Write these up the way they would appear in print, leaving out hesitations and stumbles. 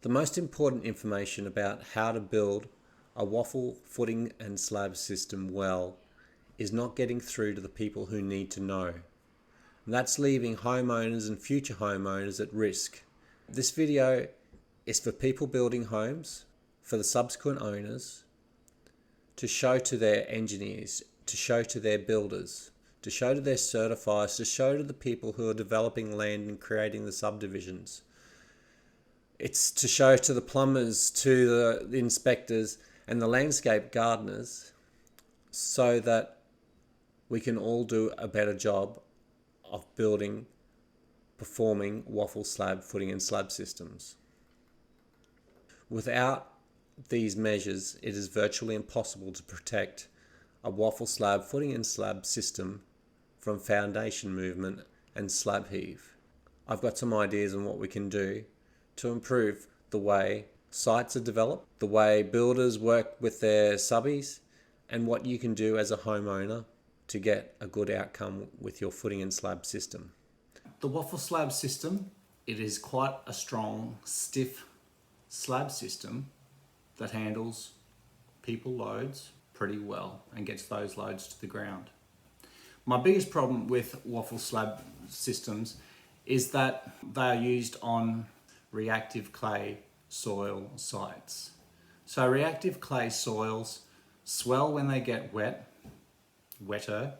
The most important information about how to build a waffle footing and slab system well is not getting through to the people who need to know. And that's leaving homeowners and future homeowners at risk. This video is for people building homes, for the subsequent owners, to show to their engineers, to show to their builders, to show to their certifiers, to show to the people who are developing land and creating the subdivisions. It's to show to the plumbers, to the inspectors and the landscape gardeners, so that we can all do a better job of building, performing waffle slab footing and slab systems. Without these measures, it is virtually impossible to protect a waffle slab footing and slab system from foundation movement and slab heave. I've got some ideas on what we can do to improve the way sites are developed, the way builders work with their subbies, and what you can do as a homeowner to get a good outcome with your footing and slab system. The waffle slab system, it is quite a strong, stiff slab system that handles people loads pretty well and gets those loads to the ground. My biggest problem with waffle slab systems is that they are used on reactive clay soil sites. So reactive clay soils swell when they get wetter,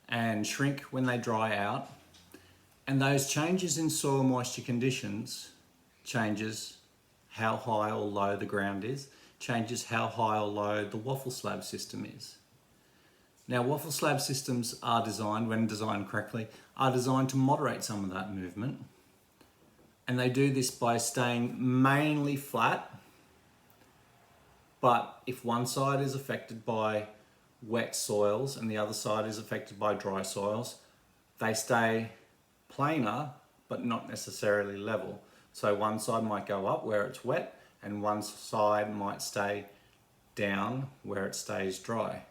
and shrink when they dry out. And those changes in soil moisture conditions changes how high or low the ground is, changes how high or low the waffle slab system is. Now, waffle slab systems are designed, when designed correctly, are designed to moderate some of that movement. And they do this by staying mainly flat. But if one side is affected by wet soils and the other side is affected by dry soils, they stay planar, but not necessarily level. So one side might go up where it's wet and one side might stay down where it stays dry.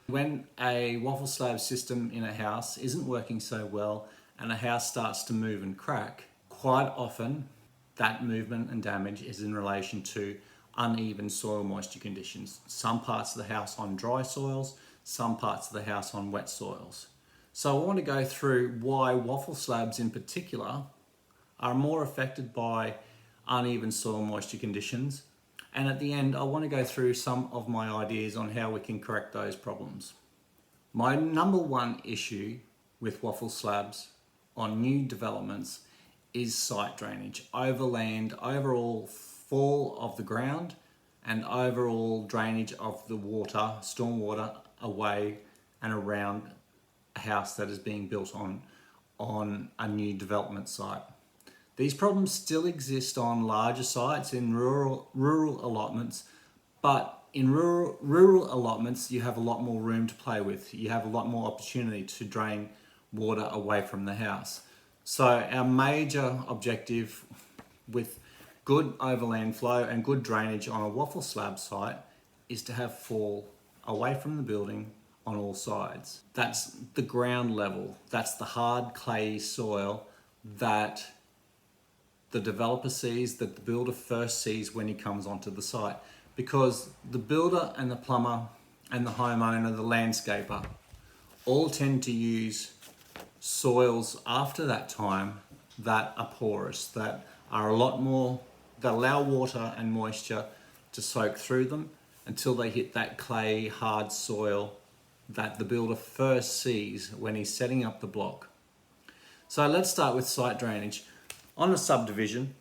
When a waffle slab system in a house isn't working so well and a house starts to move and crack, quite often that movement and damage is in relation to uneven soil moisture conditions. Some parts of the house on dry soils, some parts of the house on wet soils. So I want to go through why waffle slabs in particular are more affected by uneven soil moisture conditions. And at the end, I want to go through some of my ideas on how we can correct those problems. My number one issue with waffle slabs on new developments is site drainage, overland, overall fall of the ground, and overall drainage of the water, stormwater, away and around a house that is being built on a new development site. These problems still exist on larger sites in rural allotments, but in rural allotments you have a lot more room to play with. You have a lot more opportunity to drain water away from the house. So our major objective with good overland flow and good drainage on a waffle slab site is to have fall away from the building on all sides. That's the ground level. That's the hard clay soil that the developer sees, that the builder first sees when he comes onto the site. Because the builder and the plumber and the homeowner, the landscaper, all tend to use soils after that time that are porous, that are a lot more, that allow water and moisture to soak through them until they hit that clay hard soil that the builder first sees when he's setting up the block. So let's start with site drainage. On a subdivision,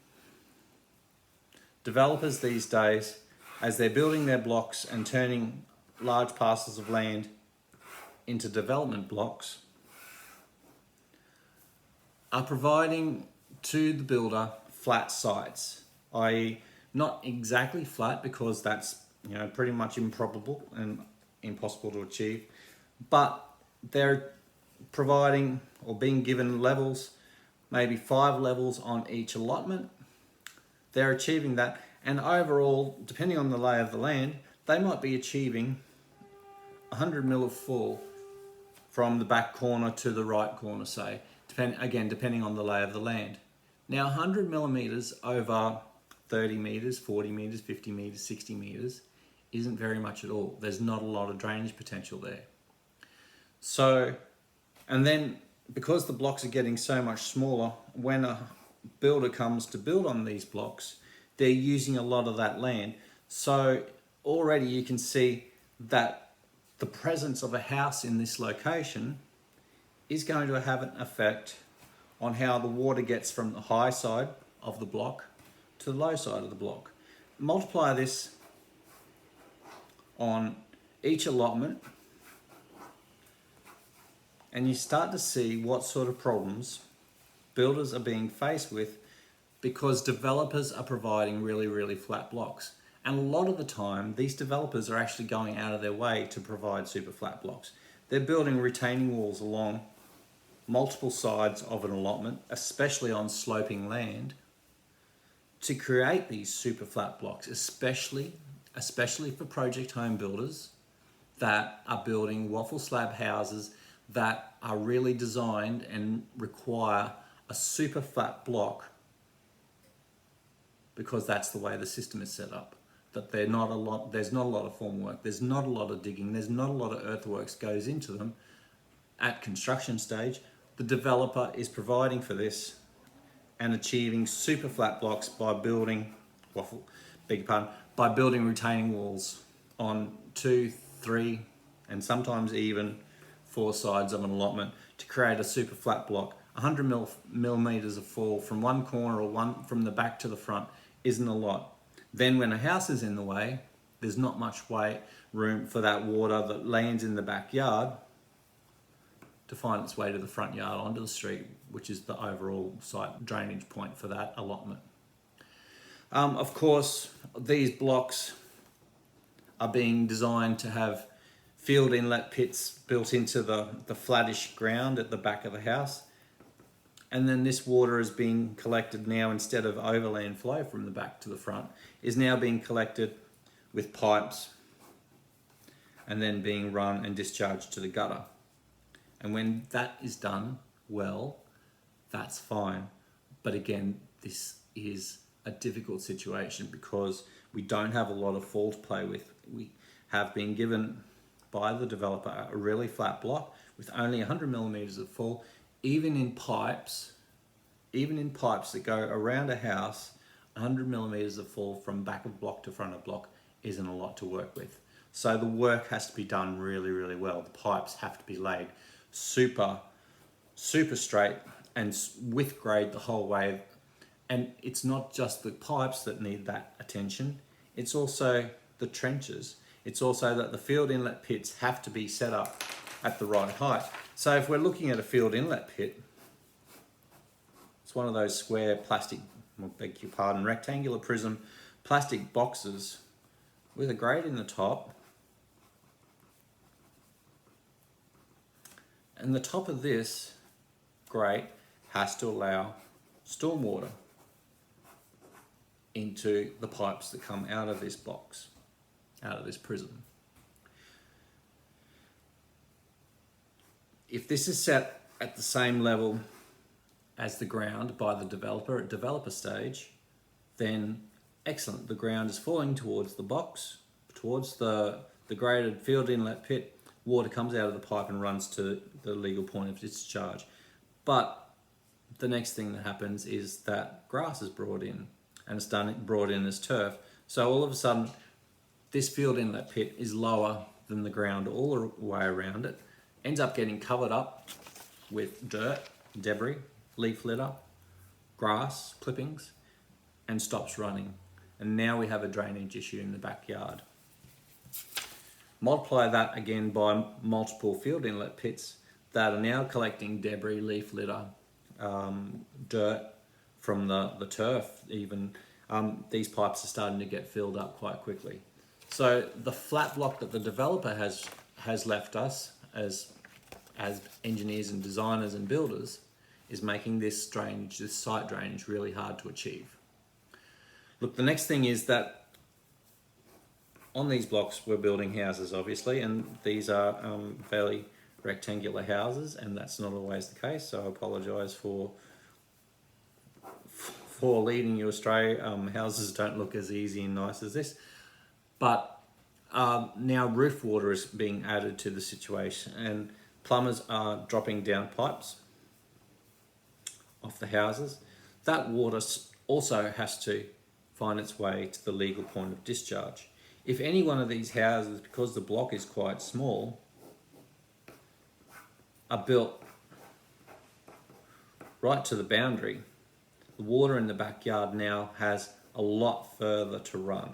developers these days, as they're building their blocks and turning large parcels of land into development blocks, are providing to the builder flat sites, i.e. not exactly flat, because that's pretty much improbable and impossible to achieve, but they're providing or being given levels, maybe 5 levels on each allotment. They're achieving that, and overall, depending on the lay of the land, they might be achieving 100 mil of fall from the back corner to the right corner, say, depending on the lay of the land. Now 100 millimeters over 30 metres, 40 metres, 50 metres, 60 metres isn't very much at all. There's not a lot of drainage potential there. So, and then because the blocks are getting so much smaller, when a builder comes to build on these blocks, they're using a lot of that land. So already you can see that the presence of a house in this location is going to have an effect on how the water gets from the high side of the block to the low side of the block. Multiply this on each allotment and you start to see what sort of problems builders are being faced with because developers are providing really, really flat blocks. And a lot of the time, these developers are actually going out of their way to provide super flat blocks. They're building retaining walls along multiple sides of an allotment, especially on sloping land, to create these super flat blocks, especially for project home builders that are building waffle slab houses that are really designed and require a super flat block because that's the way the system is set up. That there's not a lot of formwork, there's not a lot of digging, there's not a lot of earthworks goes into them at construction stage. The developer is providing for this and achieving super flat blocks by building by building retaining walls on 2, 3, and sometimes even 4 sides of an allotment to create a super flat block. 100 millimeters of fall from one corner or one from the back to the front isn't a lot. Then when a house is in the way, there's not much room for that water that lands in the backyard to find its way to the front yard onto the street, which is the overall site drainage point for that allotment. Of course, these blocks are being designed to have field inlet pits built into the flattish ground at the back of the house. And then this water is being collected now, instead of overland flow from the back to the front, is now being collected with pipes and then being run and discharged to the gutter. And when that is done well, that's fine. But again, this is a difficult situation because we don't have a lot of fall to play with. We have been given by the developer a really flat block with only 100 millimeters of fall. Even in pipes that go around a house, 100 millimeters of fall from back of block to front of block isn't a lot to work with. So the work has to be done really, really well. The pipes have to be laid super straight and with grade the whole way. And it's not just the pipes that need that attention, it's also the trenches. It's also that the field inlet pits have to be set up at the right height. So if we're looking at a field inlet pit, it's one of those square plastic, rectangular prism plastic boxes with a grate in the top. And the top of this grate has to allow stormwater into the pipes that come out of this box, out of this prism. If this is set at the same level as the ground by the developer at developer stage, then excellent. The ground is falling towards the box, towards the graded field inlet pit. Water comes out of the pipe and runs to the legal point of discharge. But the next thing that happens is that grass is brought in, and it's brought in as turf. So all of a sudden, this field inlet pit is lower than the ground all the way around it, ends up getting covered up with dirt, debris, leaf litter, grass, clippings, and stops running. And now we have a drainage issue in the backyard. Multiply that again by multiple field inlet pits that are now collecting debris, leaf litter, dirt from the turf even. These pipes are starting to get filled up quite quickly. So the flat block that the developer has left us as engineers and designers and builders is making this site drainage really hard to achieve. Look, the next thing is that on these blocks we're building houses, obviously, and these are fairly rectangular houses, and that's not always the case, so I apologise for before leading you astray. Houses don't look as easy and nice as this. But now roof water is being added to the situation, and plumbers are dropping down pipes off the houses. That water also has to find its way to the legal point of discharge. If any one of these houses, because the block is quite small, are built right to the boundary, the water in the backyard now has a lot further to run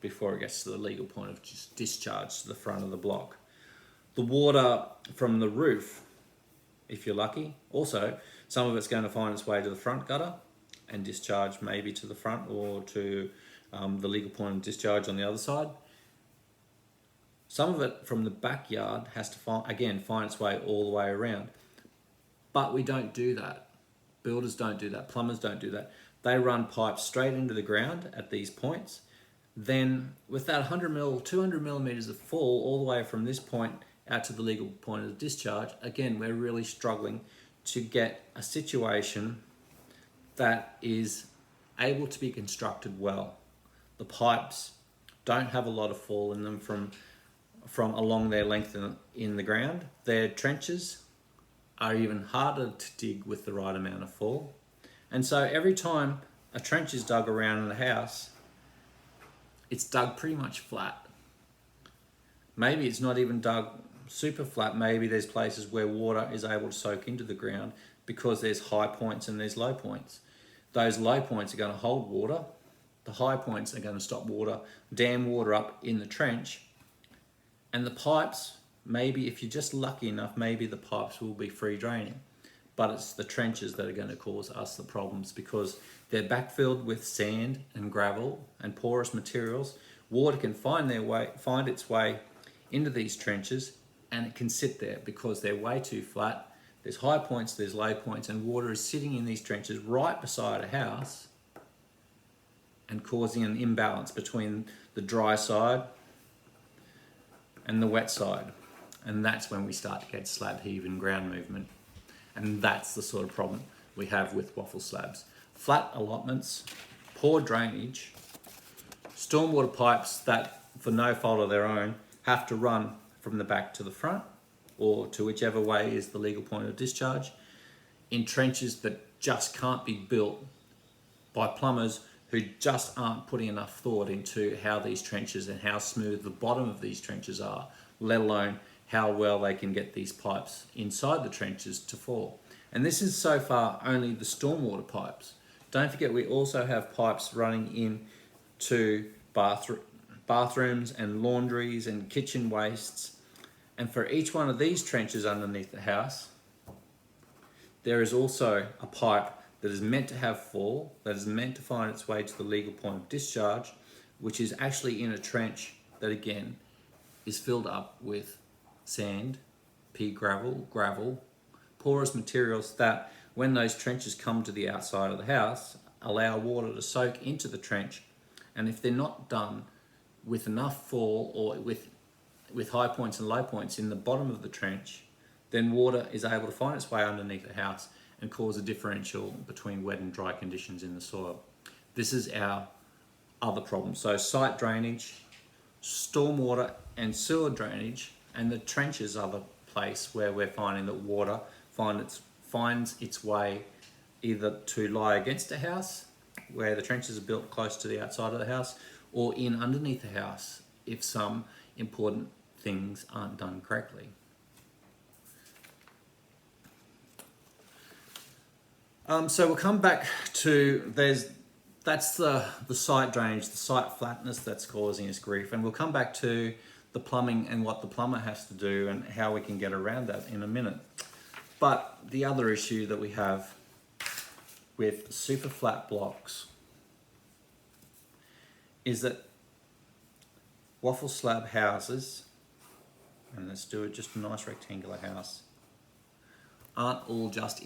before it gets to the legal point of discharge to the front of the block. The water from the roof, if you're lucky, also some of it's going to find its way to the front gutter and discharge maybe to the front or to the legal point of discharge on the other side. Some of it from the backyard has to find its way all the way around. But we don't do that. Builders don't do that. Plumbers don't do that. They run pipes straight into the ground at these points. Then with that 200 millimeters of fall all the way from this point out to the legal point of discharge, again, we're really struggling to get a situation that is able to be constructed well. The pipes don't have a lot of fall in them from along their length in the ground. Their trenches are even harder to dig with the right amount of fall. And so every time a trench is dug around the house, it's dug pretty much flat. Maybe it's not even dug super flat. Maybe there's places where water is able to soak into the ground because there's high points and there's low points. Those low points are going to hold water. The high points are going to stop water, dam water up in the trench. And the pipes, maybe if you're just lucky enough, maybe the pipes will be free draining. But it's the trenches that are going to cause us the problems because they're backfilled with sand and gravel and porous materials. Water can find its way into these trenches, and it can sit there because they're way too flat. There's high points, there's low points, and water is sitting in these trenches right beside a house and causing an imbalance between the dry side and the wet side. And that's when we start to get slab heave and ground movement. And that's the sort of problem we have with waffle slabs. Flat allotments, poor drainage, stormwater pipes that, for no fault of their own, have to run from the back to the front or to whichever way is the legal point of discharge in trenches that just can't be built by plumbers who just aren't putting enough thought into how these trenches and how smooth the bottom of these trenches are, let alone how well they can get these pipes inside the trenches to fall. And this is so far only the stormwater pipes. Don't forget we also have pipes running in to bathrooms and laundries and kitchen wastes. And for each one of these trenches underneath the house, there is also a pipe that is meant to have fall, that is meant to find its way to the legal point of discharge, which is actually in a trench that again is filled up with sand, pea gravel, porous materials that when those trenches come to the outside of the house, allow water to soak into the trench. And if they're not done with enough fall or with high points and low points in the bottom of the trench, then water is able to find its way underneath the house and cause a differential between wet and dry conditions in the soil. This is our other problem. So site drainage, stormwater and sewer drainage, and the trenches are the place where we're finding that water finds its way either to lie against a house, where the trenches are built close to the outside of the house, or in underneath the house if some important things aren't done correctly. So we'll come back to that's the site drainage, the site flatness that's causing us grief, and we'll come back to the plumbing and what the plumber has to do and how we can get around that in a minute. But the other issue that we have with super flat blocks is that waffle slab houses, and let's do it just a nice rectangular house, aren't all just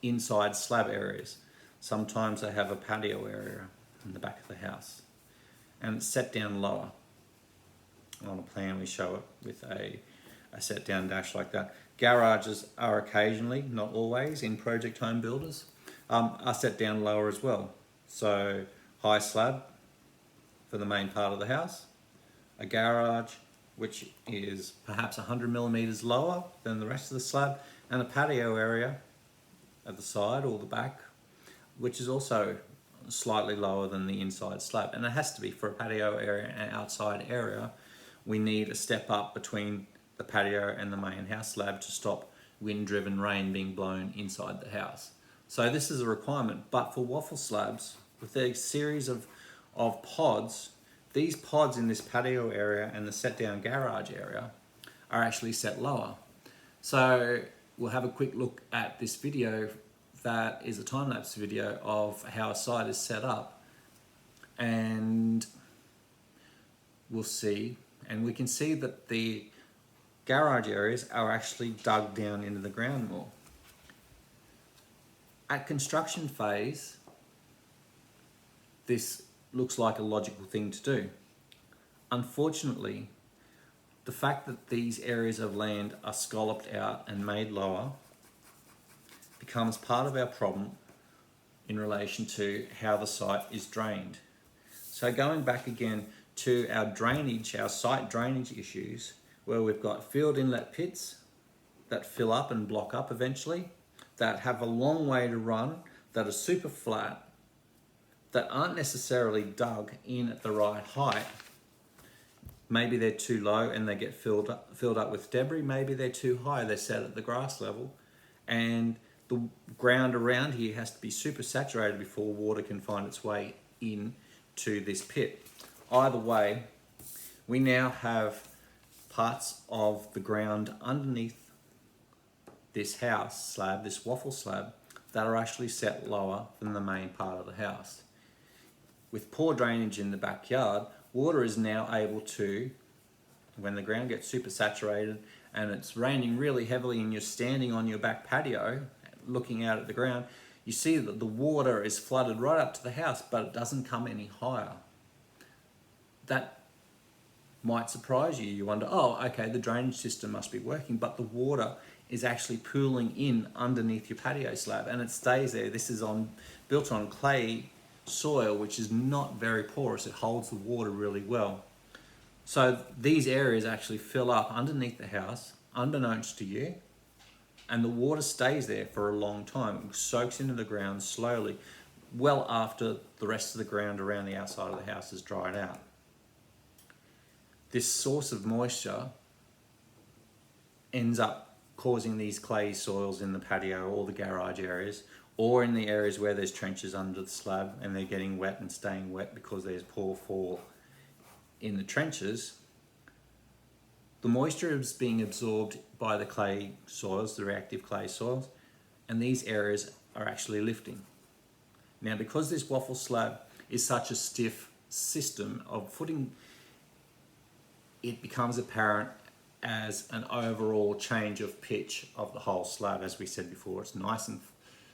inside slab areas. Sometimes they have a patio area in the back of the house, and it's set down lower. On a plan we show it with a set down dash like that. Garages are occasionally, not always, in project home builders, are set down lower as well. So high slab for the main part of the house, a garage which is perhaps 100 millimeters lower than the rest of the slab, and a patio area at the side or the back which is also slightly lower than the inside slab. And it has to be for a patio area and outside area. We need a step up between the patio and the main house slab to stop wind-driven rain being blown inside the house. So this is a requirement, but for waffle slabs, with their series of pods, these pods in this patio area and the set-down garage area are actually set lower. So we'll have a quick look at this video that is a time-lapse video of how a site is set up, and we'll see, and we can see that the garage areas are actually dug down into the ground more. At construction phase, this looks like a logical thing to do. Unfortunately, the fact that these areas of land are scalloped out and made lower becomes part of our problem in relation to how the site is drained. So going back again to our drainage, our site drainage issues, where we've got field inlet pits that fill up and block up eventually, that have a long way to run, that are super flat, that aren't necessarily dug in at the right height. Maybe they're too low and they get filled up with debris. Maybe they're too high, they're set at the grass level, and the ground around here has to be super saturated before water can find its way in to this pit. Either way, we now have parts of the ground underneath this house slab, this waffle slab, that are actually set lower than the main part of the house. With poor drainage in the backyard, water is now able to, when the ground gets super saturated and it's raining really heavily and you're standing on your back patio looking out at the ground, you see that the water is flooded right up to the house, but it doesn't come any higher. That might surprise you. You wonder, oh, okay, the drainage system must be working, but the water is actually pooling in underneath your patio slab and it stays there. This is built on clay soil, which is not very porous. It holds the water really well. So these areas actually fill up underneath the house, unbeknownst to you, and the water stays there for a long time. It soaks into the ground slowly, well after the rest of the ground around the outside of the house is dried out. This source of moisture ends up causing these clay soils in the patio or the garage areas, or in the areas where there's trenches under the slab and they're getting wet and staying wet because there's poor fall in the trenches. The moisture is being absorbed by the clay soils, the reactive clay soils, and these areas are actually lifting. Now, because this waffle slab is such a stiff system of footing, it becomes apparent as an overall change of pitch of the whole slab. As we said before, it's nice and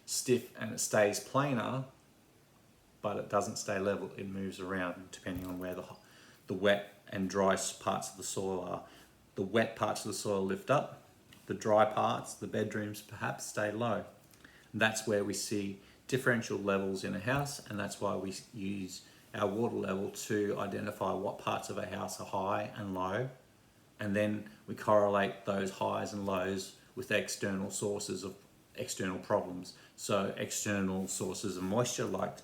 stiff and it stays planar, but it doesn't stay level. It moves around depending on where the wet and dry parts of the soil are. The wet parts of the soil lift up, the dry parts, the bedrooms perhaps, stay low. And that's where we see differential levels in a house, and that's why we use our water level to identify what parts of a house are high and low, and then we correlate those highs and lows with external sources of external problems. So external sources of moisture, like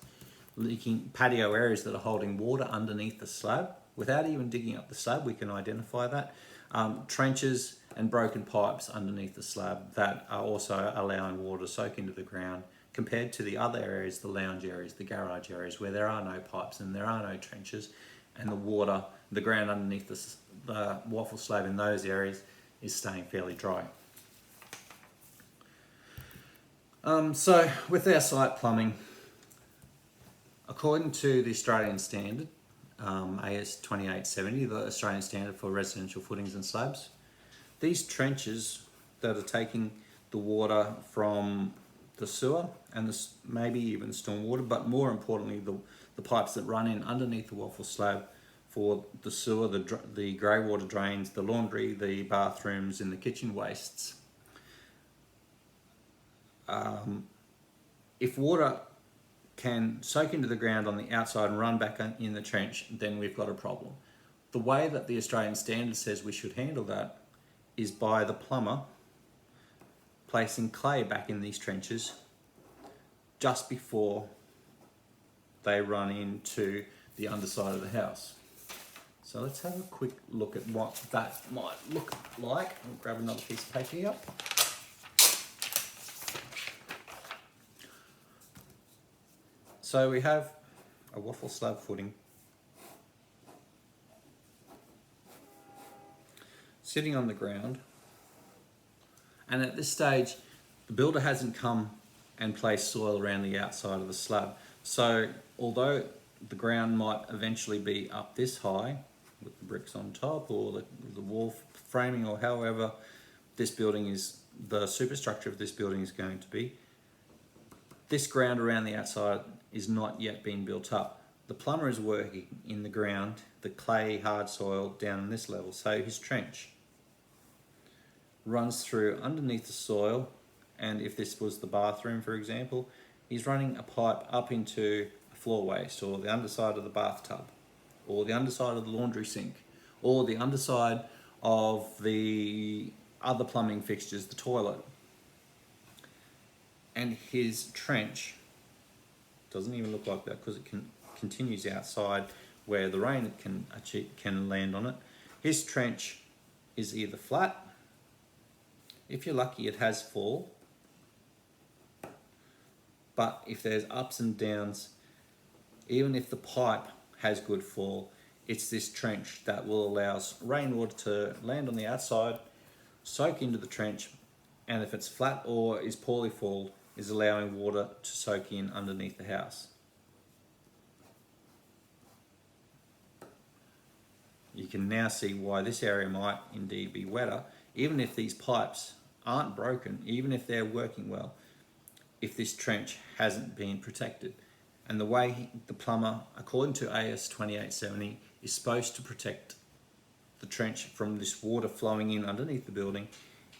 leaking patio areas that are holding water underneath the slab. Without even digging up the slab, we can identify that. Trenches and broken pipes underneath the slab that are also allowing water to soak into the ground, compared to the other areas, the lounge areas, the garage areas, where there are no pipes and there are no trenches, and the ground underneath the waffle slab in those areas is staying fairly dry. So with our site plumbing, according to the Australian standard, AS 2870, the Australian standard for residential footings and slabs, these trenches that are taking the water from the sewer and maybe even stormwater, but more importantly the pipes that run in underneath the waffle slab for the sewer, the grey water drains, the laundry, the bathrooms and the kitchen wastes. If water can soak into the ground on the outside and run back in the trench, then we've got a problem. The way that the Australian standard says we should handle that is by the plumber placing clay back in these trenches just before they run into the underside of the house. So let's have a quick look at what that might look like. I'll grab another piece of paper here. So we have a waffle slab footing sitting on the ground, and at this stage the builder hasn't come and placed soil around the outside of the slab. So although the ground might eventually be up this high with the bricks on top or the wall framing or however this building is, the superstructure of this building is going to be, this ground around the outside is not yet being built up. The plumber is working in the ground, the clay hard soil down in this level. So his trench runs through underneath the soil, and if this was the bathroom, for example, he's running a pipe up into a floor waste or the underside of the bathtub or the underside of the laundry sink or the underside of the other plumbing fixtures, the toilet. And his trench doesn't even look like that because it continues outside where the rain can land on it. His trench is either flat, if you're lucky it has fall, but if there's ups and downs, even if the pipe has good fall, it's this trench that will allow rainwater to land on the outside, soak into the trench, and if it's flat or is poorly falled, is allowing water to soak in underneath the house. You can now see why this area might indeed be wetter, even if these pipes aren't broken, even if they're working well, if this trench hasn't been protected. And the way the plumber, according to AS 2870, is supposed to protect the trench from this water flowing in underneath the building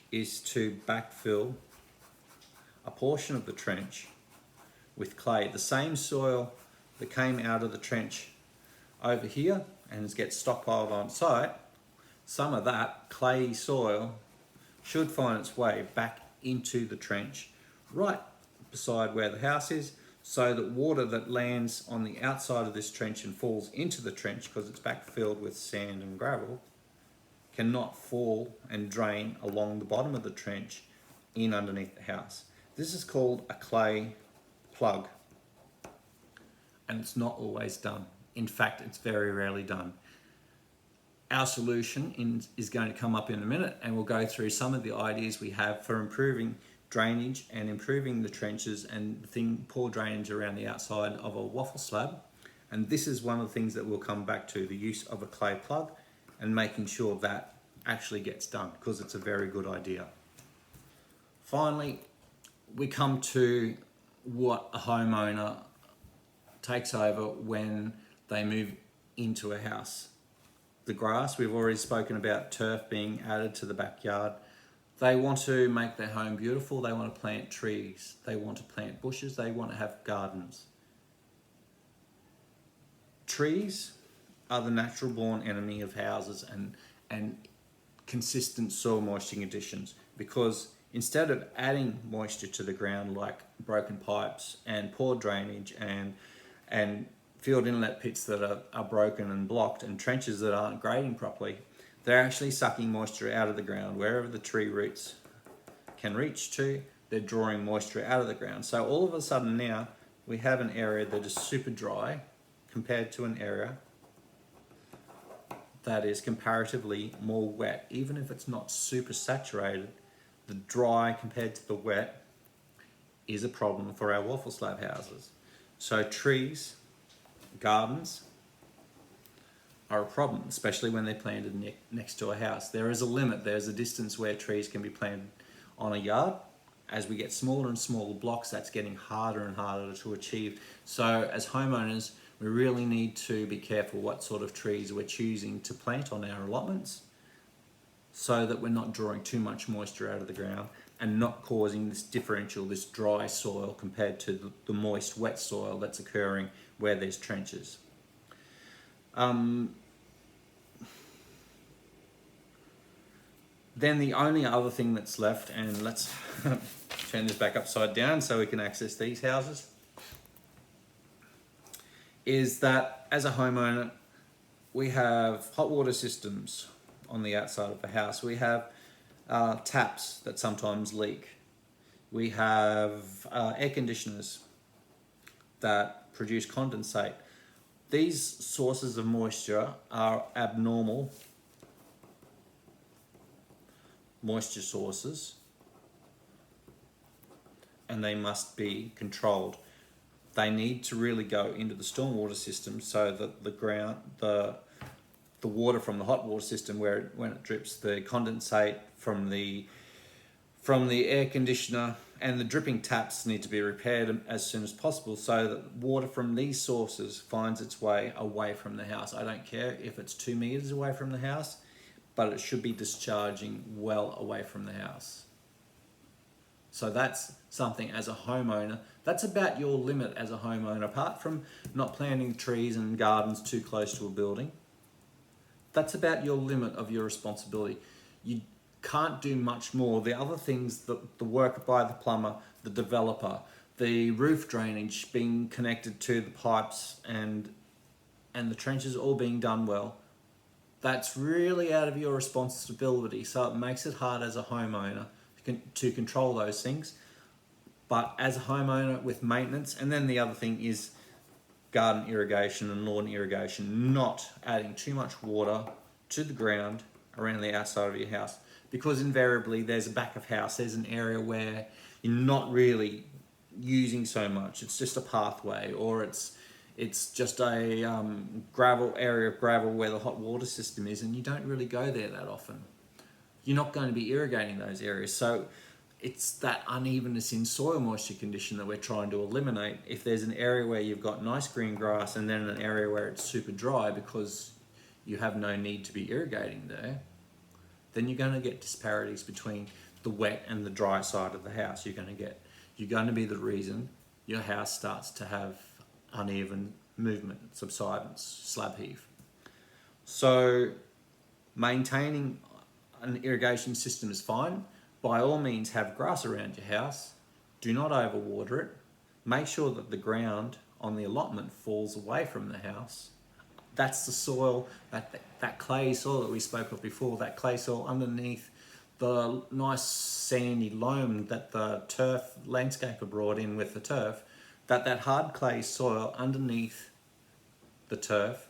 is to backfill a portion of the trench with clay. The same soil that came out of the trench over here and gets stockpiled on site, some of that clay soil should find its way back into the trench right beside where the house is, so that water that lands on the outside of this trench and falls into the trench, because it's backfilled with sand and gravel, cannot fall and drain along the bottom of the trench in underneath the house. This is called a clay plug, and it's not always done. In fact, it's very rarely done. Our solution is going to come up in a minute, and we'll go through some of the ideas we have for improving drainage and improving the trenches and poor drainage around the outside of a waffle slab. And this is one of the things that we'll come back to, the use of a clay plug and making sure that actually gets done, because it's a very good idea. Finally, we come to what a homeowner takes over when they move into a house. The grass, we've already spoken about turf being added to the backyard. They want to make their home beautiful. They want to plant trees. They want to plant bushes. They want to have gardens. Trees are the natural born enemy of houses and consistent soil moisture conditions, because instead of adding moisture to the ground like broken pipes and poor drainage and field inlet pits that are broken and blocked and trenches that aren't grading properly, they're actually sucking moisture out of the ground. Wherever the tree roots can reach to, they're drawing moisture out of the ground. So all of a sudden now we have an area that is super dry compared to an area that is comparatively more wet. Even if it's not super saturated, the dry compared to the wet is a problem for our waffle slab houses. So trees, gardens are a problem, especially when they're planted next to a house. There is a limit, there's a distance where trees can be planted on a yard. As we get smaller and smaller blocks, that's getting harder and harder to achieve. So as homeowners, we really need to be careful what sort of trees we're choosing to plant on our allotments, so that we're not drawing too much moisture out of the ground and not causing this differential, this dry soil compared to the moist, wet soil that's occurring where there's trenches. Then the only other thing that's left, and let's turn this back upside down so we can access these houses, is that as a homeowner, we have hot water systems on the outside of the house. We have taps that sometimes leak. We have air conditioners that produce condensate. These sources of moisture are abnormal moisture sources, and they must be controlled. They need to really go into the stormwater system so that the water from the hot water system, when it drips, the condensate from the air conditioner and the dripping taps need to be repaired as soon as possible so that water from these sources finds its way away from the house. I don't care if it's 2 meters away from the house, but it should be discharging well away from the house. So that's something as a homeowner, that's about your limit as a homeowner. Apart from not planting trees and gardens too close to a building, that's about your limit of your responsibility. You can't do much more. The other things, the work by the plumber, the developer, the roof drainage being connected to the pipes and the trenches all being done well, that's really out of your responsibility. So it makes it hard as a homeowner to control those things. But as a homeowner with maintenance, and then the other thing is garden irrigation and lawn irrigation, not adding too much water to the ground around the outside of your house, because invariably there's a back of house, there's an area where you're not really using so much. It's just a pathway, or it's just a area of gravel where the hot water system is, and you don't really go there that often. You're not going to be irrigating those areas. So it's that unevenness in soil moisture condition that we're trying to eliminate. If there's an area where you've got nice green grass and then an area where it's super dry because you have no need to be irrigating there, then you're going to get disparities between the wet and the dry side of the house. You're going to be the reason your house starts to have uneven movement, subsidence, slab heave. So maintaining an irrigation system is fine. By all means, have grass around your house. Do not overwater it. Make sure that the ground on the allotment falls away from the house. That's the soil, that clay soil that we spoke of before, that clay soil underneath the nice sandy loam that the turf landscaper brought in with the turf, that hard clay soil underneath the turf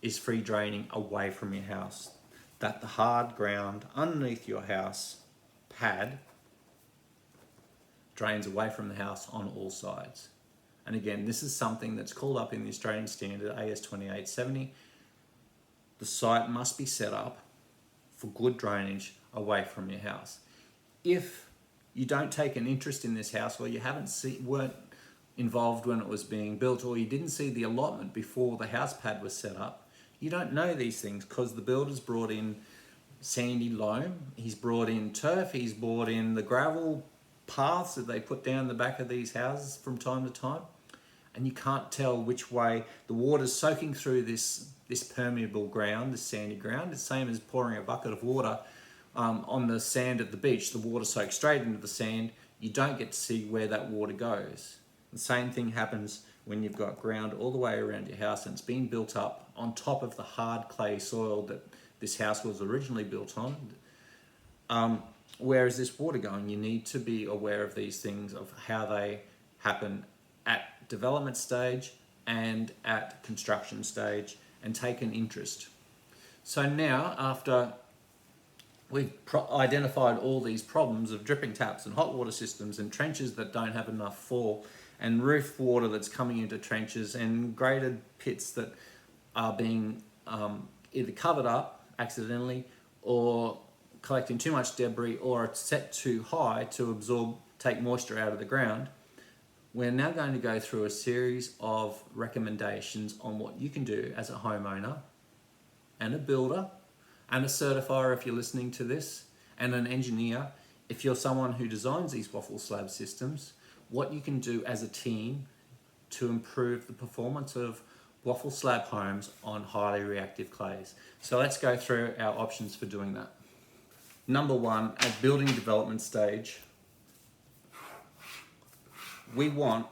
is free draining away from your house. That the hard ground underneath your house pad drains away from the house on all sides. And again, this is something that's called up in the Australian standard AS 2870. The site must be set up for good drainage away from your house. If you don't take an interest in this house, or you weren't involved when it was being built, or you didn't see the allotment before the house pad was set up, you don't know these things because the builder's brought in sandy loam, he's brought in turf, he's brought in the gravel paths that they put down the back of these houses from time to time, and you can't tell which way the water's soaking through this permeable ground, this sandy ground. It's the same as pouring a bucket of water on the sand at the beach. The water soaks straight into the sand. You don't get to see where that water goes. The same thing happens when you've got ground all the way around your house and it's been built up on top of the hard clay soil that this house was originally built on. Where is this water going? You need to be aware of these things, of how they happen at development stage and at construction stage, and take an interest. So now, after we've identified all these problems of dripping taps and hot water systems and trenches that don't have enough fall, and roof water that's coming into trenches, and graded pits that are being either covered up accidentally or collecting too much debris, or it's set too high to take moisture out of the ground, we're now going to go through a series of recommendations on what you can do as a homeowner and a builder and a certifier if you're listening to this, and an engineer if you're someone who designs these waffle slab systems, what you can do as a team to improve the performance of waffle slab homes on highly reactive clays. So let's go through our options for doing that. Number one, at building development stage, we want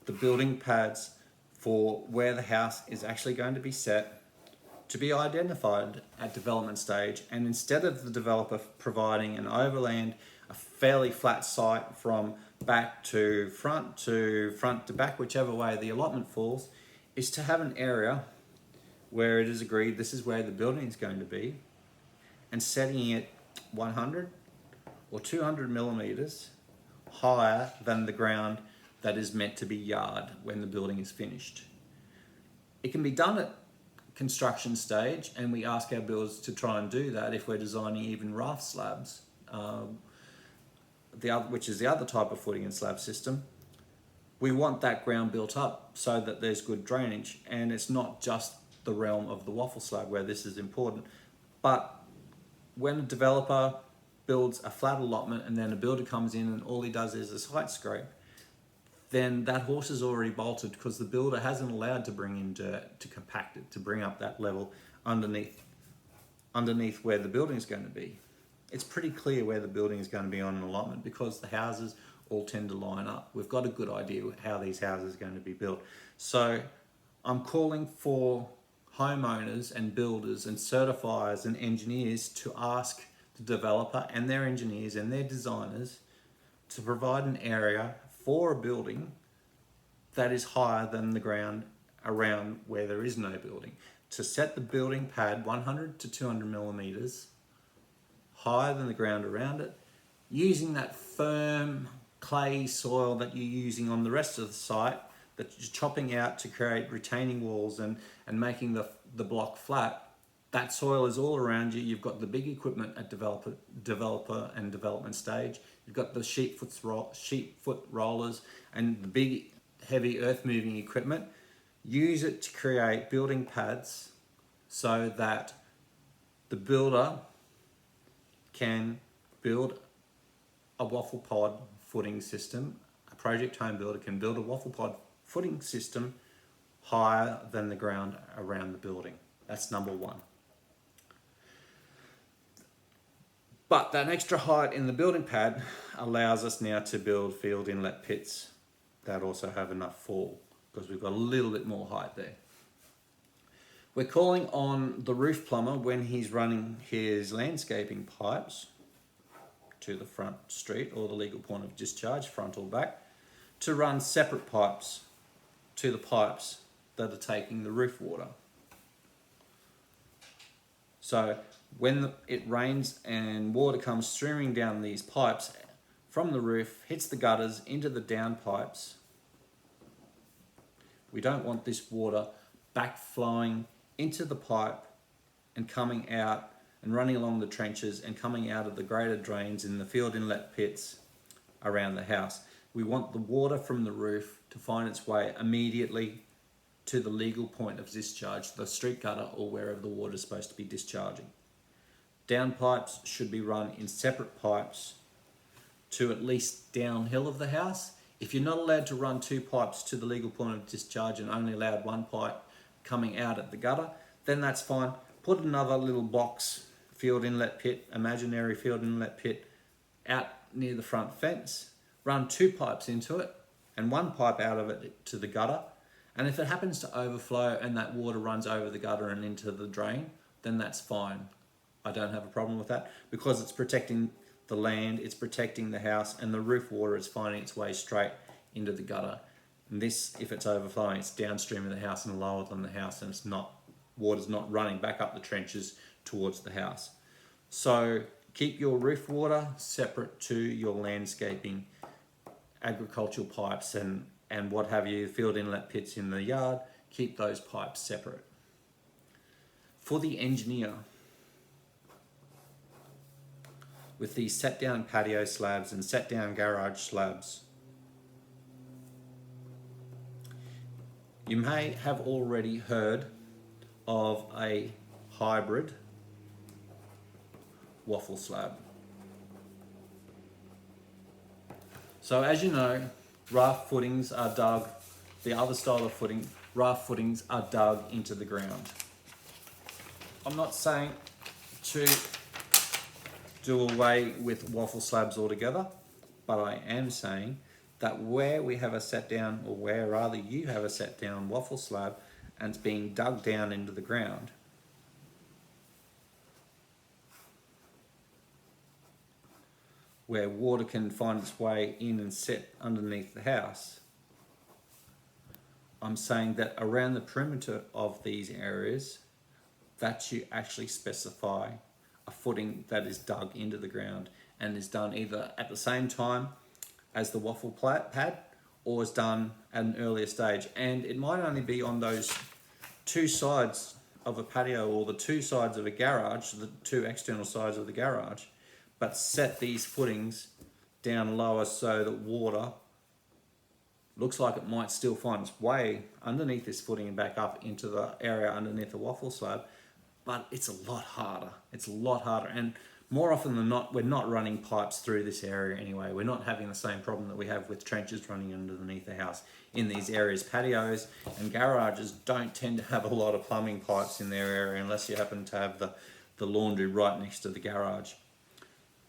the building pads for where the house is actually going to be set to be identified at development stage, and instead of the developer providing an overland, a fairly flat site from back to front to back, whichever way the allotment falls, is to have an area where it is agreed this is where the building is going to be, and setting it 100 or 200 millimeters higher than the ground that is meant to be yard when the building is finished. It can be done at construction stage, and we ask our builders to try and do that if we're designing even raft slabs, which is the other type of footing and slab system. We want that ground built up so that there's good drainage, and it's not just the realm of the waffle slab where this is important, but when a developer builds a flat allotment and then a builder comes in and all he does is a site scrape, then that horse is already bolted because the builder hasn't allowed to bring in dirt to compact it, to bring up that level underneath where the building is going to be. It's pretty clear where the building is going to be on an allotment because the houses all tend to line up. We've got a good idea how these houses are going to be built. So I'm calling for homeowners and builders and certifiers and engineers to ask the developer and their engineers and their designers to provide an area for a building that is higher than the ground around where there is no building. To set the building pad 100 to 200 millimeters higher than the ground around it, using that firm clay soil that you're using on the rest of the site that you're chopping out to create retaining walls and making the block flat. That soil is all around you. You've got the big equipment at developer and development stage. You've got the sheet foot rollers and the big heavy earth moving equipment. Use it to create building pads so that the builder can build a waffle pod footing system. A project home builder can build a waffle pod footing system higher than the ground around the building. That's number one. But that extra height in the building pad allows us now to build field inlet pits that also have enough fall because we've got a little bit more height there. We're calling on the roof plumber when he's running his landscaping pipes to the front street or the legal point of discharge, front or back, to run separate pipes to the pipes that are taking the roof water. So when it rains and water comes streaming down these pipes from the roof, hits the gutters into the down pipes, we don't want this water backflowing into the pipe and coming out and running along the trenches and coming out of the greater drains in the field inlet pits around the house. We want the water from the roof to find its way immediately to the legal point of discharge, the street gutter or wherever the water is supposed to be discharging. Down pipes should be run in separate pipes to at least downhill of the house. If you're not allowed to run two pipes to the legal point of discharge and only allowed one pipe coming out at the gutter, then that's fine. Put another little box field inlet pit, imaginary field inlet pit, out near the front fence. Run two pipes into it and one pipe out of it to the gutter. And if it happens to overflow and that water runs over the gutter and into the drain, then that's fine. I don't have a problem with that because it's protecting the land, it's protecting the house, and the roof water is finding its way straight into the gutter. And this, if it's overflowing, it's downstream of the house and lower than the house, and water's not running back up the trenches towards the house. So keep your roof water separate to your landscaping, agricultural pipes and what have you, field inlet pits in the yard, keep those pipes separate. For the engineer, with these set-down patio slabs and set-down garage slabs, you may have already heard of a hybrid waffle slab. So as you know, raft footings are dug, the other style of footing, raft footings are dug into the ground. I'm not saying to do away with waffle slabs altogether, but I am saying that where we have a set down, or where rather you have a set down waffle slab and it's being dug down into the ground, where water can find its way in and set underneath the house, I'm saying that around the perimeter of these areas, that you actually specify a footing that is dug into the ground and is done either at the same time as the waffle pad or is done at an earlier stage. And it might only be on those two sides of a patio or the two sides of a garage, the two external sides of the garage, but set these footings down lower so that water looks like it might still find its way underneath this footing and back up into the area underneath the waffle slab, but it's a lot harder. It's a lot harder, and more often than not, we're not running pipes through this area anyway. We're not having the same problem that we have with trenches running underneath the house in these areas. Patios and garages don't tend to have a lot of plumbing pipes in their area unless you happen to have the laundry right next to the garage.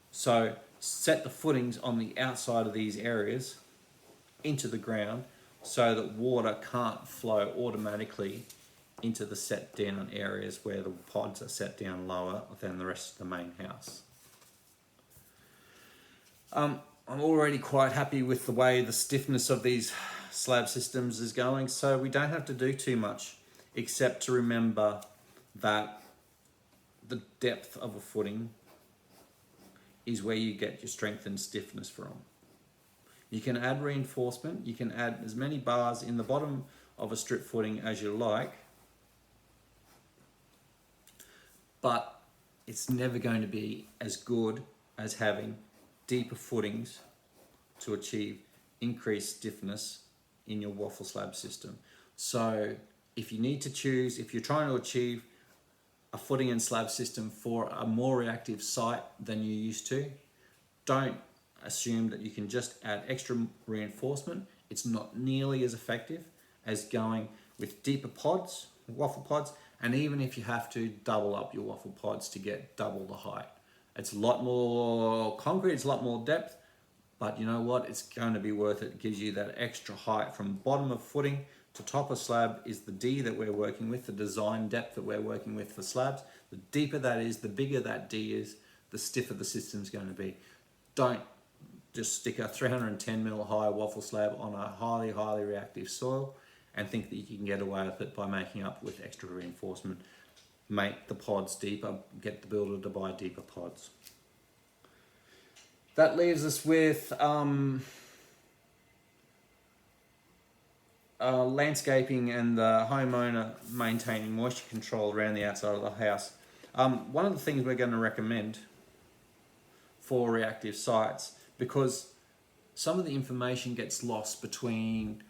So set the footings on the outside of these areas into the ground so that water can't flow automatically into the set down areas where the pods are set down lower than the rest of the main house. I'm already quite happy with the way the stiffness of these slab systems is going, so we don't have to do too much except to remember that the depth of a footing is where you get your strength and stiffness from. You can add reinforcement, you can add as many bars in the bottom of a strip footing as you like, but it's never going to be as good as having deeper footings to achieve increased stiffness in your waffle slab system. So if you need to choose, if you're trying to achieve a footing and slab system for a more reactive site than you used to, don't assume that you can just add extra reinforcement. It's not nearly as effective as going with deeper pods, waffle pods, and even if you have to double up your waffle pods to get double the height. It's a lot more concrete, it's a lot more depth, but you know what? It's going to be worth it. It gives you that extra height from bottom of footing to top of slab is the D that we're working with, the design depth that we're working with for slabs. The deeper that is, the bigger that D is, the stiffer the system's going to be. Don't just stick a 310mm high waffle slab on a highly, highly reactive soil and think that you can get away with it by making up with extra reinforcement. Make the pods deeper, get the builder to buy deeper pods. That leaves us with landscaping and the homeowner maintaining moisture control around the outside of the house. One of the things we're going to recommend for reactive sites, because some of the information gets lost between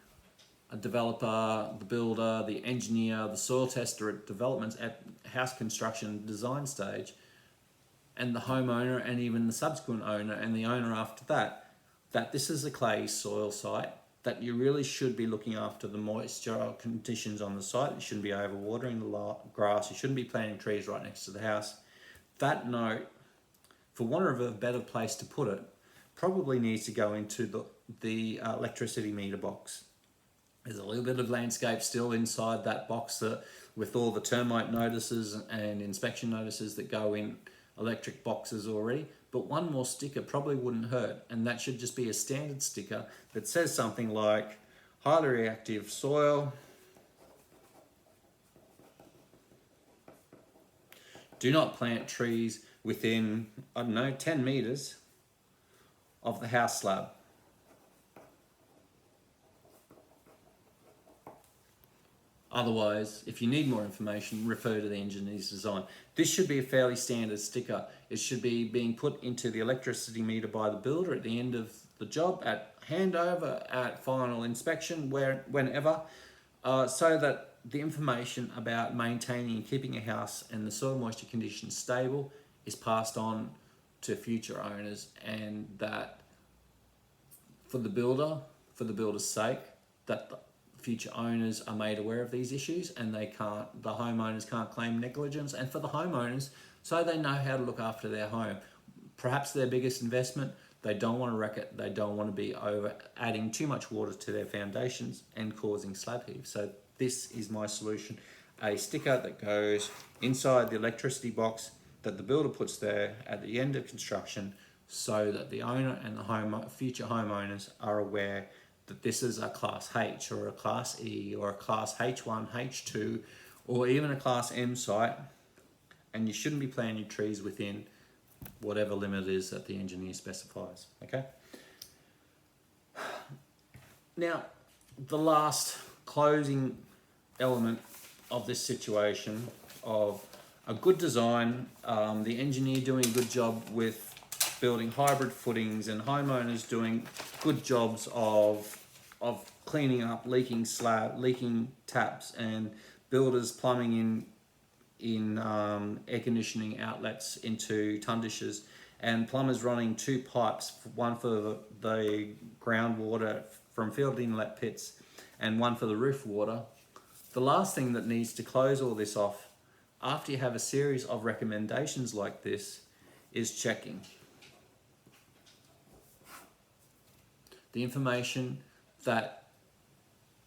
a developer, the builder, the engineer, the soil tester at developments, at house construction design stage, and the homeowner and even the subsequent owner and the owner after that, that this is a clay soil site, that you really should be looking after the moisture conditions on the site. You shouldn't be overwatering the grass. You shouldn't be planting trees right next to the house. That note, for want of a better place to put it, probably needs to go into the electricity meter box. There's a little bit of landscape still inside that box with all the termite notices and inspection notices that go in electric boxes already, but one more sticker probably wouldn't hurt, and that should just be a standard sticker that says something like highly reactive soil, do not plant trees within, 10 meters of the house slab. Otherwise, if you need more information, refer to the engineer's design. This should be a fairly standard sticker. It should be being put into the electricity meter by the builder at the end of the job, at handover, at final inspection, whenever, so that the information about maintaining and keeping a house and the soil moisture conditions stable is passed on to future owners, and that for the builder's sake, that the future owners are made aware of these issues, and the homeowners can't claim negligence, and for the homeowners, so they know how to look after their home. Perhaps their biggest investment, they don't want to wreck it, they don't want to be over adding too much water to their foundations and causing slab heave. So this is my solution: a sticker that goes inside the electricity box that the builder puts there at the end of construction, so that the owner and the future homeowners are aware that this is a Class H or a Class E or a Class H1, H2, or even a Class M site, and you shouldn't be planting trees within whatever limit is that the engineer specifies. Okay. Now, the last closing element of this situation of a good design, the engineer doing a good job with building hybrid footings, and homeowners doing good jobs of cleaning up leaking taps, and builders plumbing in air conditioning outlets into tundishes, and plumbers running 2 pipes, one for the groundwater from field inlet pits and one for the roof water. The last thing that needs to close all this off, after you have a series of recommendations like this, is checking. The information that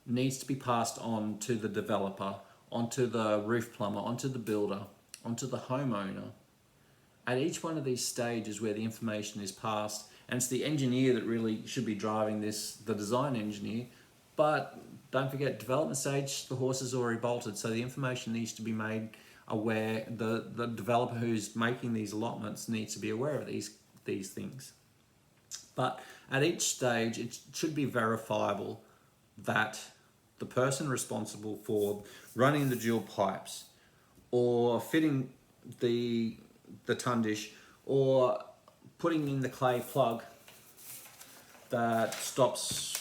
needs to be passed on to the developer, onto the roof plumber, onto the builder, onto the homeowner. At each one of these stages where the information is passed, and it's the engineer that really should be driving this, the design engineer, but don't forget, development stage, the horse is already bolted, so the information needs to be made aware. The developer who's making these allotments needs to be aware of these things. But at each stage, it should be verifiable that the person responsible for running the dual pipes, or fitting the tundish, or putting in the clay plug that stops,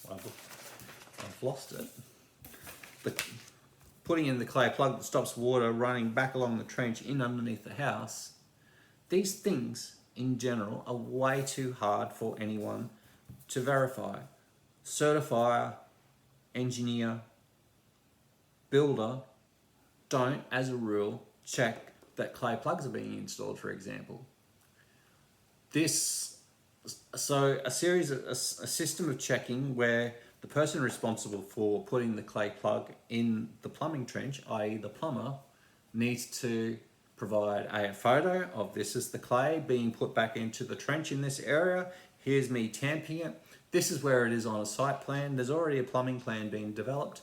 I've lost it. Putting in the clay plug that stops water running back along the trench in underneath the house. These things in general are way too hard for anyone to verify. Certifier, engineer, builder don't, as a rule, check that clay plugs are being installed, for example. So a system of checking where the person responsible for putting the clay plug in the plumbing trench, i.e. the plumber, needs to provide a photo of this is the clay being put back into the trench in this area. Here's me tamping it. This is where it is on a site plan. There's already a plumbing plan being developed.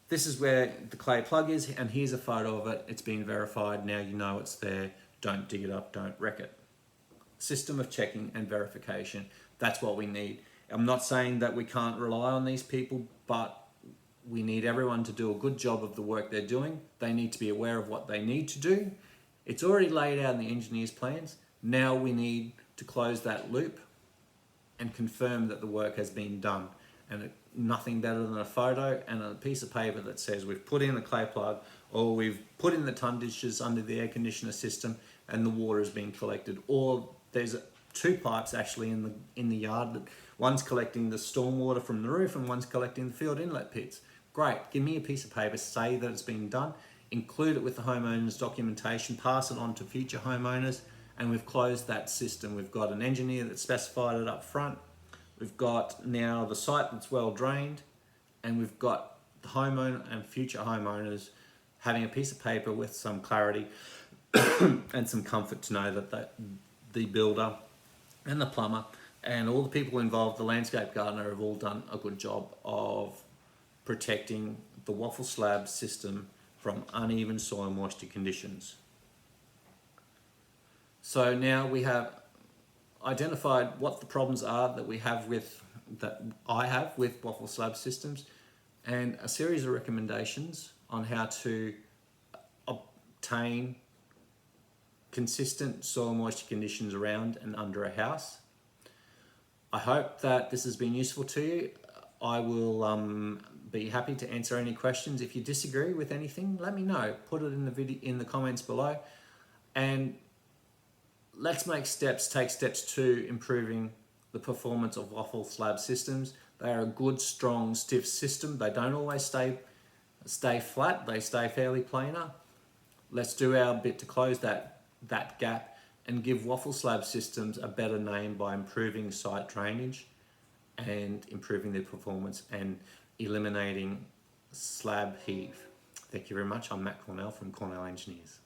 This is where the clay plug is, and here's a photo of it. It's been verified. Now you know it's there. Don't dig it up. Don't wreck it. System of checking and verification. That's what we need. I'm not saying that we can't rely on these people, but we need everyone to do a good job of the work they're doing. They need to be aware of what they need to do. It's already laid out in the engineer's plans. Now we need to close that loop and confirm that the work has been done. And nothing better than a photo and a piece of paper that says we've put in the clay plug, or we've put in the tundishes under the air conditioner system and the water is being collected, or there's 2 pipes actually in the yard. One's collecting the storm water from the roof and one's collecting the field inlet pits. Great, give me a piece of paper, say that it's been done, include it with the homeowner's documentation, pass it on to future homeowners, and we've closed that system. We've got an engineer that specified it up front. We've got now the site that's well drained, and we've got the homeowner and future homeowners having a piece of paper with some clarity and some comfort to know that the builder and the plumber and all the people involved, the landscape gardener, have all done a good job of protecting the Waffle Slab system from uneven soil moisture conditions. So now we have identified what the problems are that I have with Waffle Slab systems, and a series of recommendations on how to obtain consistent soil moisture conditions around and under a house. I hope that this has been useful to you. I will be happy to answer any questions. If you disagree with anything, let me know. Put it in the video, in the comments below, and let's take steps to improving the performance of waffle slab systems. They are a good, strong, stiff system. They don't always stay flat. They stay fairly planar. Let's do our bit to close that gap and give waffle slab systems a better name by improving site drainage and improving their performance and eliminating slab heave. Thank you very much. I'm Matt Cornell from Cornell Engineers.